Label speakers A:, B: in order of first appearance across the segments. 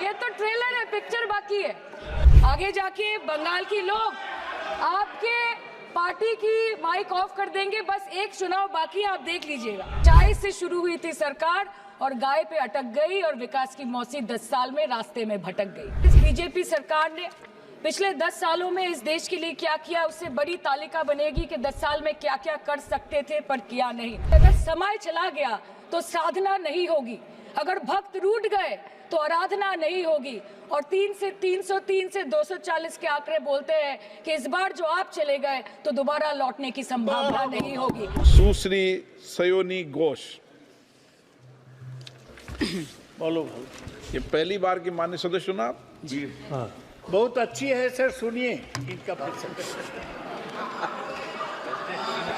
A: ये तो ट्रेलर है, पिक्चर बाकी है। आगे जाके बंगाल की लोग आपके पार्टी की माइक ऑफ कर देंगे। बस एक चुनाव बाकी है, आप देख लीजिएगा। चाय से शुरू हुई थी सरकार और गाय पे अटक गई और विकास की मौसी 10 साल में रास्ते में भटक गई। इस बीजेपी सरकार ने पिछले 10 सालों में इस देश के लिए क्या किया, उससे बड़ी तालिका बनेगी कि 10 साल में क्या क्या कर सकते थे पर किया नहीं। अगर समय चला गया तो साधना नहीं होगी, अगर भक्त रूठ गए तो आराधना नहीं होगी। और 3 से 303 से 240 के आंकड़े बोलते हैं कि इस बार जो आप चले गए तो दोबारा लौटने की संभावना नहीं होगी।
B: सुश्री सयोनी घोष,
C: बोलो।
B: ये पहली बार की मान्य सदस्य चुनाव
C: जी हाँ, बहुत अच्छी है सर, सुनिए इनका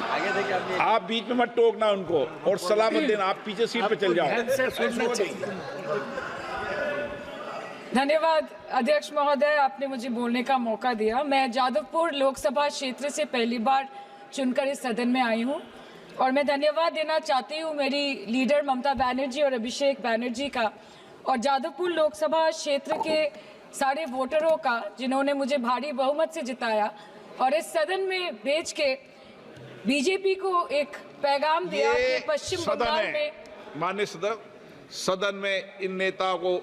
C: आगे देखिए।
B: आप बीच में मत टोकना उनको और सलाह मत देना, आप पीछे सीट पे चल जाओ।
C: से सुनना चाहिए।
A: धन्यवाद अध्यक्ष महोदय, आपने मुझे बोलने का मौका दिया। मैं जादवपुर लोकसभा क्षेत्र से पहली बार चुनकर इस सदन में आई हूं और मैं धन्यवाद देना चाहती हूं मेरी लीडर ममता बनर्जी और अभिषेक बनर्जी का और जादवपुर लोकसभा क्षेत्र के सारे वोटरों का, जिन्होंने मुझे भारी बहुमत से जिताया और इस सदन में भेज के बीजेपी को एक पैगाम दिया कि पश्चिम बंगाल में
B: मान्य सदन में इन नेताओं को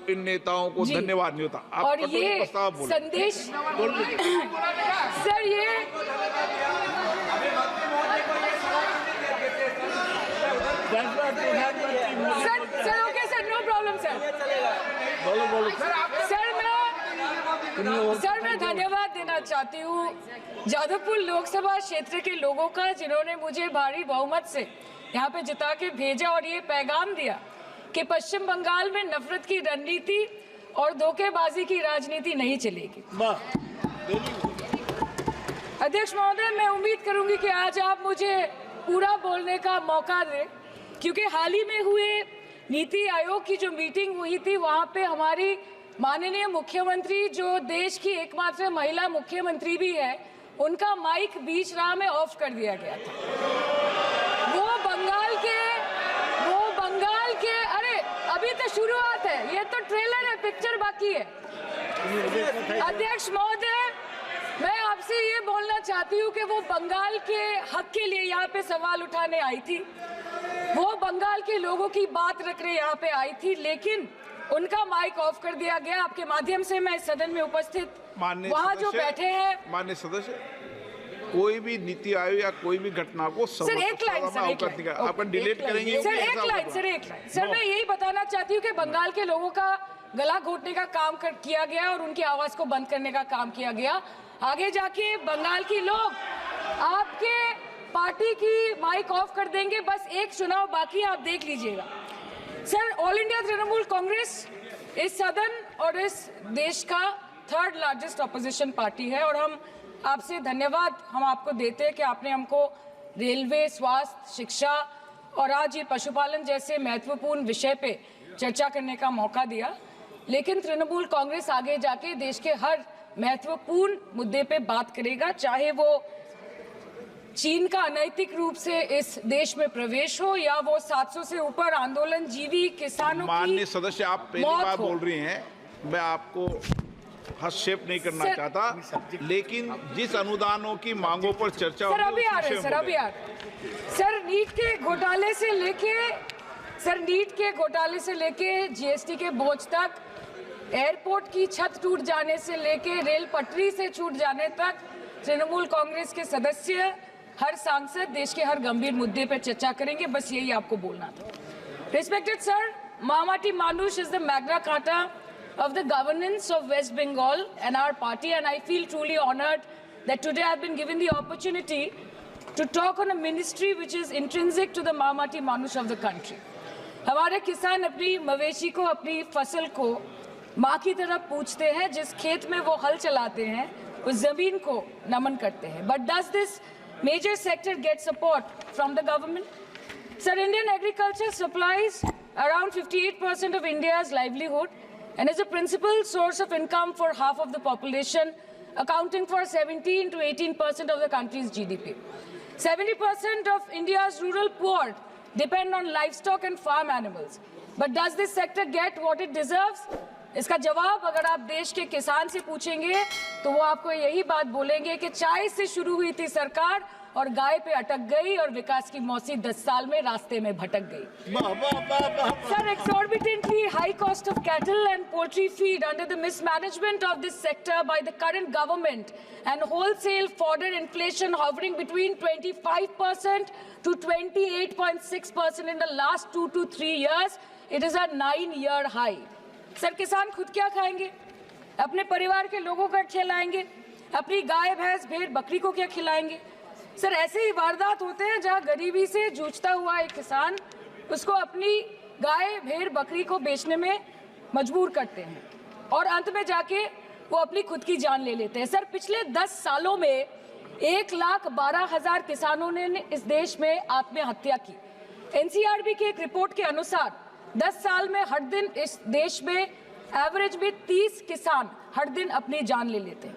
B: धन्यवाद नहीं होता। आप
A: और ये संदेश सर, ये sir okay sir, no problem sir.
C: बोलो
A: सर मैं धन्यवाद देना चाहती हूँ जादवपुर लोकसभा क्षेत्र के लोगों का, जिन्होंने मुझे भारी बहुमत से यहाँ पे जिता के भेजा और ये पैगाम दिया कि पश्चिम बंगाल में नफरत की रणनीति और धोखेबाजी की राजनीति नहीं चलेगी। अध्यक्ष महोदय, मैं उम्मीद करूंगी कि आज आप मुझे पूरा बोलने का मौका दें, क्योंकि हाल ही में हुए नीति आयोग की जो मीटिंग हुई थी, वहां पे हमारी माननीय मुख्यमंत्री, जो देश की एकमात्र महिला मुख्यमंत्री भी है, उनका माइक बीच राह में ऑफ कर दिया गया था। वो बंगाल के अरे अभी तो शुरुआत है, ये तो ट्रेलर है, पिक्चर बाकी है। अध्यक्ष महोदय, मैं आपसे ये बोलना चाहती हूँ कि वो बंगाल के हक के लिए यहाँ पे सवाल उठाने आई थी, वो बंगाल के लोगों की बात रखने यहाँ पे आई थी, लेकिन उनका माइक ऑफ कर दिया गया। आपके माध्यम से मैं इस सदन में उपस्थित वहाँ जो बैठे हैं
B: माननीय सदस्य, कोई भी नीति आयोग या कोई भी घटना को
A: सर एक लाइन
B: आपका डिलीट करेंगे
A: सर, एक लाइन सर, मैं यही बताना चाहती हूँ कि बंगाल के लोगों का गला घोटने का काम किया गया और उनकी आवाज को बंद करने का काम किया गया। आगे जाके बंगाल की लोग आपके पार्टी की माइक ऑफ कर देंगे। बस एक चुनाव बाकी है, आप देख लीजिएगा। Sir, all India Trinamool Congress इस सदन और इस देश का 3rd लार्जेस्ट ऑपोजिशन पार्टी है और हम आपसे धन्यवाद हम आपको देते हैं कि आपने हमको रेलवे, स्वास्थ्य, शिक्षा और आज ये पशुपालन जैसे महत्वपूर्ण विषय पे चर्चा करने का मौका दिया। लेकिन तृणमूल कांग्रेस आगे जाके देश के हर महत्वपूर्ण मुद्दे पे बात करेगा, चाहे वो चीन का अनैतिक रूप से इस देश में प्रवेश हो या वो 700 से ऊपर आंदोलन जीवी किसानों की
B: माननीय सदस्य, आप पहली बार बोल रही हैं, मैं आपको हस्तक्षेप नहीं करना चाहता, लेकिन जिस अनुदानों की मांगों पर चर्चा
A: सर अभी आ रहे सर, नीट के घोटाले से लेके जीएसटी के बोझ तक, एयरपोर्ट की छत टूट जाने से लेके रेल पटरी से छूट जाने तक, तृणमूल कांग्रेस के सदस्य, हर सांसद देश के हर गंभीर मुद्दे पर चर्चा करेंगे। बस यही आपको बोलना था। रिस्पेक्टेड सर, मामाटी मानुष is the Magna carta of the governance of West Bengal and our party, and I feel truly honored that today I've been given the opportunity to talk on a ministry which is intrinsic to the Mamati Manush of the country. हमारे किसान अपनी मवेशी को, अपनी फसल को माँ की तरफ पूछते हैं, जिस खेत में वो हल चलाते हैं उस जमीन को नमन करते हैं। But does this major sector get support from the government? Sir, Indian agriculture supplies around 58% of India's livelihood and is a principal source of income for half of the population, accounting for 17 to 18% of the country's GDP. 70% of India's rural poor depend on livestock and farm animals. But does this sector get what it deserves? इसका जवाब अगर आप देश के किसान से पूछेंगे तो वो आपको यही बात बोलेंगे कि चाय से शुरू हुई थी सरकार और गाय पे अटक गई और विकास की मौसी 10 साल में रास्ते में भटक गई। Sir, exorbitantly high cost of cattle and poultry feed under the mismanagement of this sector by the current government and wholesale fodder inflation hovering between 25% to 28.6% in the last 2 to 3 years, it is a 9-year high. Sir, किसान खुद क्या खाएंगे? अपने परिवार के लोगों का खिलाएंगे? अपनी गाय भैंस भेड़ बकरी को क्या खिलाएंगे? सर, ऐसे ही वारदात होते हैं जहां गरीबी से जूझता हुआ एक किसान उसको अपनी गाय भेड़ बकरी को बेचने में मजबूर करते हैं और अंत में जाके वो अपनी खुद की जान ले लेते हैं। सर, पिछले 10 सालों में 1,12,000 किसानों ने इस देश में आत्महत्या की। एनसीआरबी की एक रिपोर्ट के अनुसार 10 साल में हर दिन इस देश में एवरेज में 30 किसान हर दिन अपनी जान ले लेते हैं।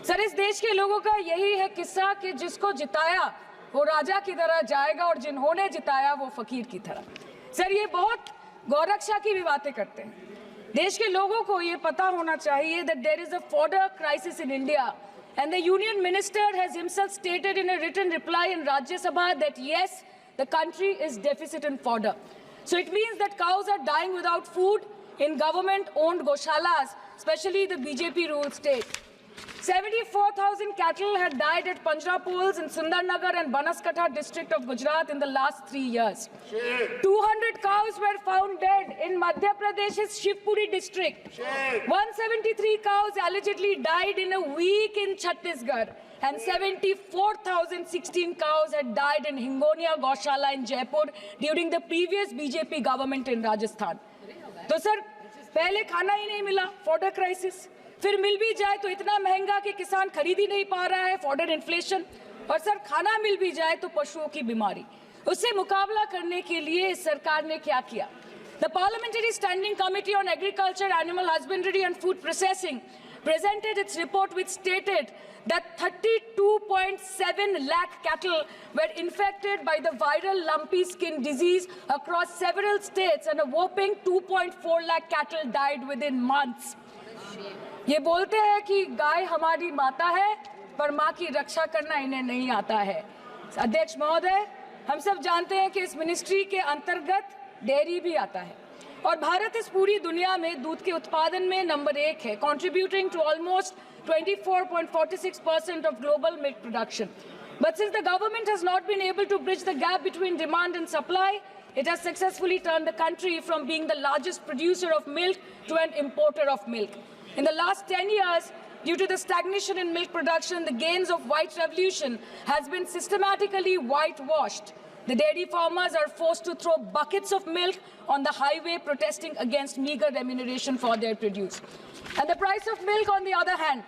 A: सर, इस देश के लोगों का यही है किस्सा कि जिसको जिताया वो राजा की तरह जाएगा और जिन्होंने जिताया वो फकीर की तरह। सर, ये बहुत गौरक्षा की भी बातें करते हैं। देश के लोगों को ये पता होना चाहिए that there is a fodder crisis in India and the union minister has himself stated in a written reply in Rajya Sabha that yes, the country is deficit in fodder. So it means that cows are dying without food in government-owned goshalas, especially the BJP-ruled state. 74,000 cattle had died at Panjrapols in Sundarnagar and Banaskantha district of Gujarat in the last 3 years. 200 cows were found dead in Madhya Pradesh's Shivpuri district. 173 cows allegedly died in a week in Chhattisgarh. And 74,016 cows had died in Hingonia Goshala in Jaipur during the previous BJP government in Rajasthan. तो sir, पहले खाना ही नहीं मिला, fodder crisis, फिर मिल भी जाए तो इतना महंगा कि किसान खरीद ही नहीं पा रहा है, फॉडर इन्फ्लेशन, और सर खाना मिल भी जाए तो पशुओं की बीमारी। उससे मुकाबला करने के लिए इस सरकार ने क्या किया? The Parliamentary Standing Committee on Agriculture, Animal Husbandry and Food Processing presented its report which stated that 32.7 lakh cattle were infected by the viral lumpy skin disease across several states and a whopping 2.4 lakh cattle died within months. ये बोलते हैं कि गाय हमारी माता है पर माँ की रक्षा करना इन्हें नहीं आता है। अध्यक्ष महोदय, हम सब जानते हैं कि इस मिनिस्ट्री के अंतर्गत डेयरी भी आता है और भारत इस पूरी दुनिया में दूध के उत्पादन में नंबर 1 है, contributing to almost 24.46% of global milk production. But since the government has not been able to bridge the gap between demand and supply, it has successfully turned the country from being the largest producer of milk to an importer of milk. In the last 10 years, due to the stagnation in milk production, the gains of white revolution has been systematically whitewashed. The dairy farmers are forced to throw buckets of milk on the highway protesting against meager remuneration for their produce. And the price of milk, on the other hand,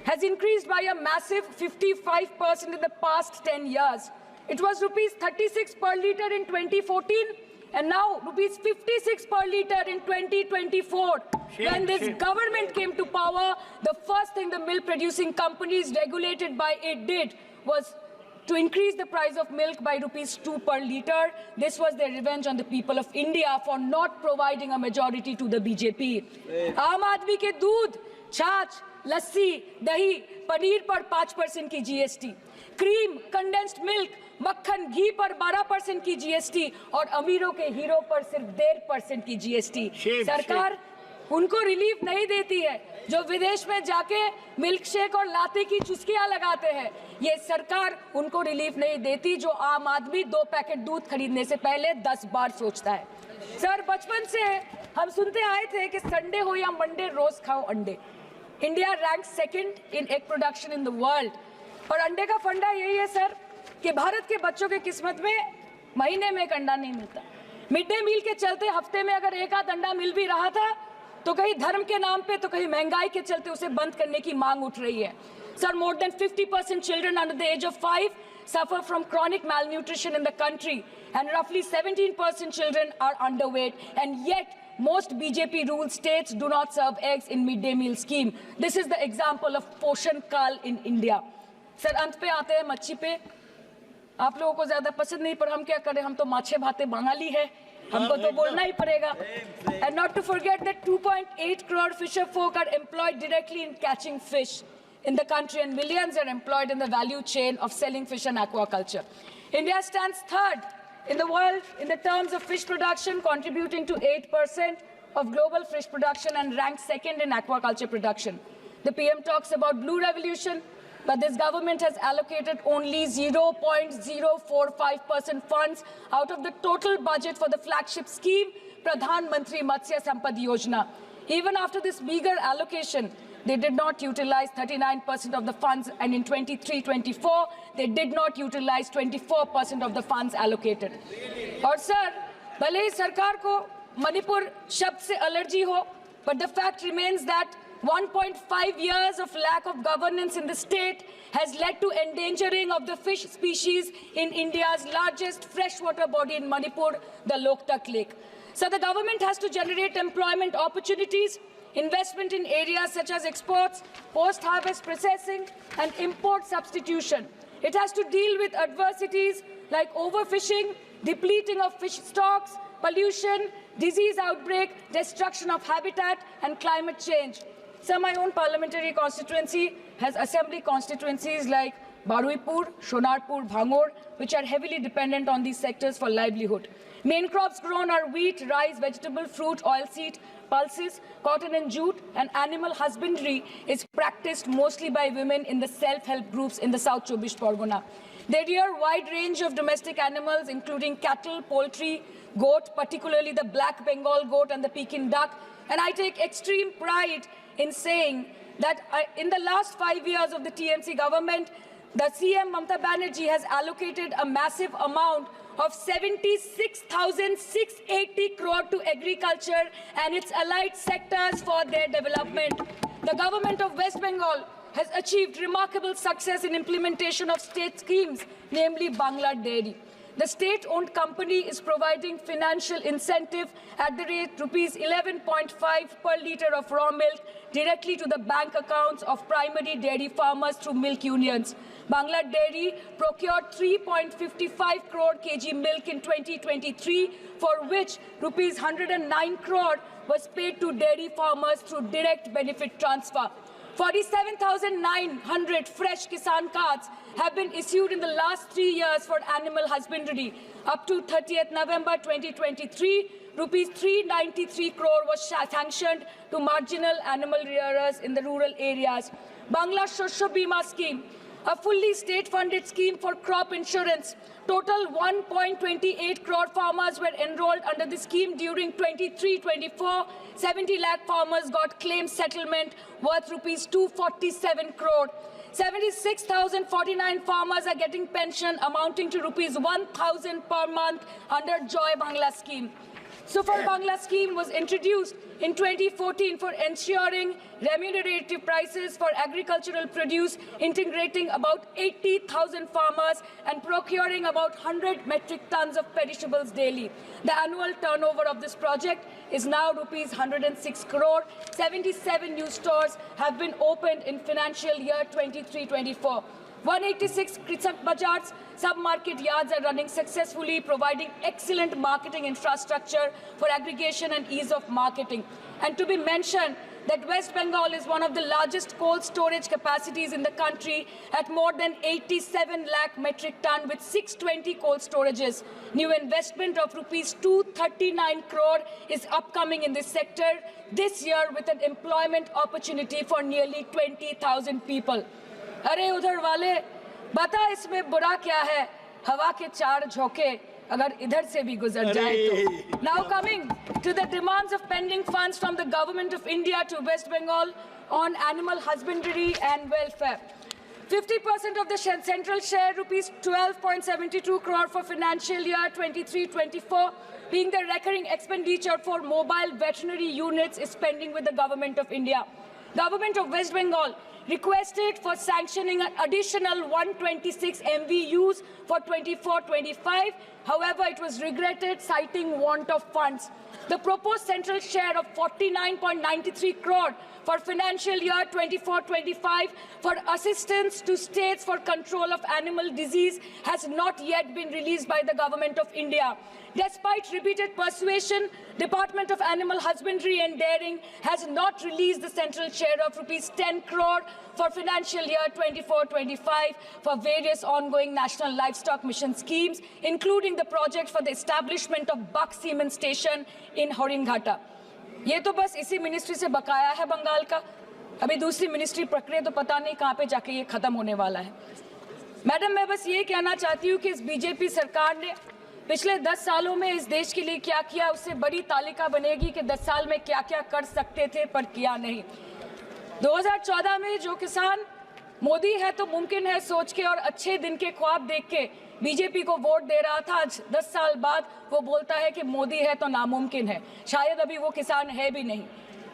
A: has increased by a massive 55% in the past 10 years. It was rupees 36 per litre in 2014 and now rupees 56 per litre in 2024. When this government came to power, the first thing the milk producing companies regulated by it did was to increase the price of milk by rupees 2 per litre. This was their revenge on the people of India for not providing a majority to the BJP. आम आदमी के दूध, छाछ, लस्सी, दही, पनीर पर 5% की GST, cream, condensed milk, मक्खन, घी पर 12% की GST और अमीरों के हीरो पर सिर्फ 1.5% की GST। सरकार उनको रिलीफ नहीं देती है जो विदेश में जाके मिल्क शेक और लाते की चुस्कियां लगाते हैं। ये सरकार उनको रिलीफ नहीं देती जो आम आदमी 2 पैकेट दूध खरीदने से पहले 10 बार सोचता है। सर, बचपन से हम सुनते आए थे कि संडे हो या मंडे रोज खाओ अंडे। India rank 2nd in egg production in the world और अंडे का फंडा यही है सर कि भारत के बच्चों के किस्मत में महीने में एक अंडा नहीं मिलता। मिड डे मील के चलते हफ्ते में अगर एक आध अंडा मिल भी रहा था तो कहीं धर्म के नाम पे तो कहीं महंगाई के चलते उसे बंद करने की मांग उठ रही है। Sir, more than 50% children under the age of 5 suffer from chronic malnutrition in the country and roughly 17% children are underweight, and yet most BJP ruled states do not serve eggs in midday meal scheme. This is the example of Poshan Kal in India. Sir, अंत पे आते हैं मच्छी पे। आप लोगों को ज्यादा पसंद नहीं पर हम क्या करें, हम तो माछे भाते बंगाली है। हमको तो बोलना ही पड़ेगा. And not to forget that 2.8 crore fisher folk are employed directly in catching fish in the country, and millions are employed in the value chain of selling fish and aquaculture. India stands third in the world in the terms of fish production, contributing to 8% of global fish production, and ranked second in aquaculture production. The PM talks about blue revolution, but this government has allocated only 0.045% funds out of the total budget for the flagship scheme, Pradhan Mantri Matsya Sampad Yojana. Even after this meager allocation, they did not utilize 39% of the funds, and in 23-24, they did not utilize 24% of the funds allocated. और sir, भले ही सरकार को मणिपुर शब्द से allergy हो, but the fact remains that 1.5 years of lack of governance in the state has led to endangering of the fish species in India's largest freshwater body in Manipur, the Loktak Lake. So the government has to generate employment opportunities, investment in areas such as exports, post-harvest processing, and import substitution. It has to deal with adversities like overfishing, depleting of fish stocks, pollution, disease outbreak, destruction of habitat, and climate change. So my own parliamentary constituency has assembly constituencies like Baruipur, Shonarpur, Bhangor, which are heavily dependent on these sectors for livelihood. Main crops grown are wheat, rice, vegetable, fruit, oilseed, pulses, cotton and jute, and animal husbandry is practiced mostly by women in the self-help groups in the South Chobbish Pargona. They rear a wide range of domestic animals, including cattle, poultry, goat, particularly the black Bengal goat and the Peking duck. And I take extreme pride in saying that in the last 5 years of the TMC government, the CM Mamata Banerjee has allocated a massive amount of 76,680 crore to agriculture and its allied sectors for their development. The government of West Bengal has achieved remarkable success in implementation of state schemes, namely Bangla Dairy. The state-owned company is providing financial incentive at the rate rupees 11.5 per litre of raw milk directly to the bank accounts of primary dairy farmers through milk unions. Bangla Dairy procured 3.55 crore kg milk in 2023, for which rupees 109 crore was paid to dairy farmers through direct benefit transfer. 47,900 fresh Kisan cards have been issued in the last 3 years for animal husbandry. Up to 30th November 2023, rupees 393 crore was sanctioned to marginal animal rearers in the rural areas. Bangla Shosho Bima scheme, a fully state-funded scheme for crop insurance. Total 1.28 crore farmers were enrolled under the scheme during 23-24. 70 lakh farmers got claim settlement worth rupees 247 crore. 76,049 farmers are getting pension amounting to rupees 1,000 per month under Joy Bangla scheme. Super Bangla scheme was introduced in 2014 for ensuring remunerative prices for agricultural produce, integrating about 80,000 farmers and procuring about 100 metric tons of perishables daily. The annual turnover of this project is now rupees 106 crore. 77 new stores have been opened in financial year 23-24. 186 Krisak Bazars sub-market yards are running successfully, providing excellent marketing infrastructure for aggregation and ease of marketing. And to be mentioned that West Bengal is one of the largest cold storage capacities in the country at more than 87 lakh metric ton with 620 cold storages. New investment of rupees 239 crore is upcoming in this sector this year with an employment opportunity for nearly 20,000 people. अरे उधर वाले बता इसमें बुरा क्या है हवा के चार झोंके अगर इधर से भी गुजर जाए तो. Now coming to the demands of pending funds from the government of India to West Bengal on animal husbandry and welfare. 50% of the central share, rupees 12.72 crore for financial year 23-24, being the recurring expenditure for mobile veterinary units, is pending with the government of India. Government of West Bengal requested for sanctioning an additional 126 MVUs for 24-25. However, it was regretted, citing want of funds. The proposed central share of 49.93 crore for financial year 24-25 for assistance to states for control of animal disease has not yet been released by the Government of India. Despite repeated persuasion, Department of Animal Husbandry and Dairying has not released the central share of rupees 10 crore for financial year 24-25 for various ongoing national livestock mission schemes, including the project for the establishment of Buck Semen Station in Horinghatta. ये तो बस इसी ministry से बकाया है बंगाल का। अभी दूसरी मिनिस्ट्री प्रक्रिया तो पता नहीं कहाँ पे जाके ये खत्म होने वाला है। मैडम, मैं बस ये कहना चाहती हूँ कि इस बीजेपी सरकार ने पिछले 10 सालों में इस देश के लिए क्या किया, उससे बड़ी तालिका बनेगी कि 10 साल में क्या क्या कर सकते थे पर किया नहीं। 2014 में जो किसान मोदी है तो मुमकिन है सोच के और अच्छे दिन के ख्वाब देख के बीजेपी को वोट दे रहा था, आज 10 साल बाद वो बोलता है कि मोदी है तो नामुमकिन है। शायद अभी वो किसान है भी नहीं।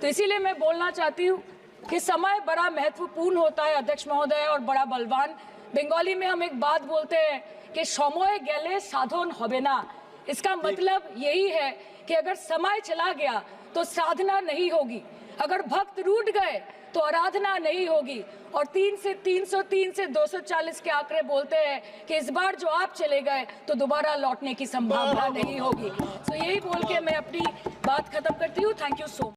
A: तो इसीलिए मैं बोलना चाहती हूँ कि समय बड़ा महत्वपूर्ण होता है अध्यक्ष महोदय, और बड़ा बलवान। बंगाली में हम एक बात बोलते हैं कि समय गेले साधन होबे ना। इसका मतलब यही है कि अगर समय चला गया तो साधना नहीं होगी, अगर भक्त रूठ गए तो आराधना नहीं होगी। और 3 से 303 से 240 के आंकड़े बोलते हैं कि इस बार जो आप चले गए तो दोबारा लौटने की संभावना नहीं होगी। तो यही बोल के मैं अपनी बात खत्म करती हूँ। Thank you so much.